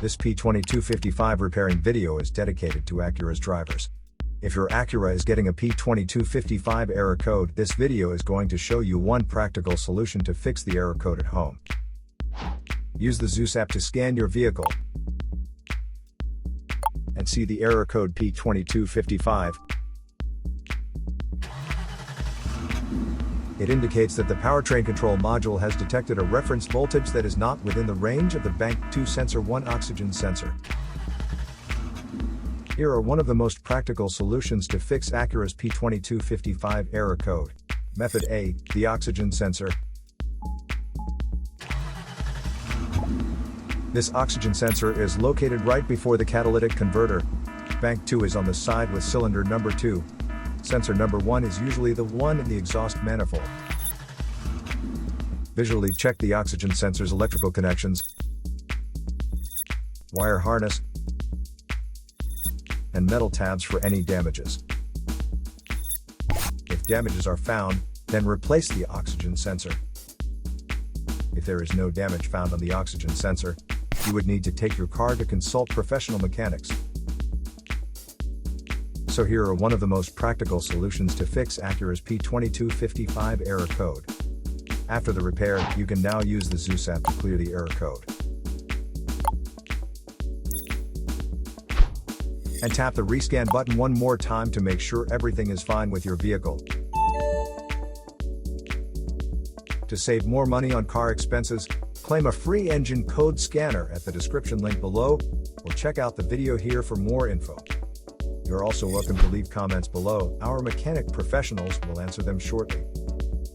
This P2255 repairing video is dedicated to Acura's drivers. If your Acura is getting a P2255 error code, this video is going to show you one practical solution to fix the error code at home. Use the Zeus app to scan your vehicle and see the error code P2255. It indicates that the powertrain control module has detected a reference voltage that is not within the range of the Bank 2 sensor 1 oxygen sensor. Here are one of the most practical solutions to fix Acura's P2255 error code. Method A, the oxygen sensor. This oxygen sensor is located right before the catalytic converter. Bank 2 is on the side with cylinder number 2. Sensor number 1 is usually the one in the exhaust manifold. Visually check the oxygen sensor's electrical connections, wire harness, and metal tabs for any damages. If damages are found, then replace the oxygen sensor. If there is no damage found on the oxygen sensor, you would need to take your car to consult professional mechanics. So here are one of the most practical solutions to fix Acura's P2255 error code. After the repair, you can now use the Zeus app to clear the error code. And tap the rescan button one more time to make sure everything is fine with your vehicle. To save more money on car expenses, claim a free engine code scanner at the description link below, or check out the video here for more info. You're also welcome to leave comments below. Our mechanic professionals will answer them shortly.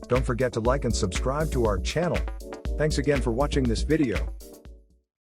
Don't forget to like and subscribe to our channel. Thanks again for watching this video.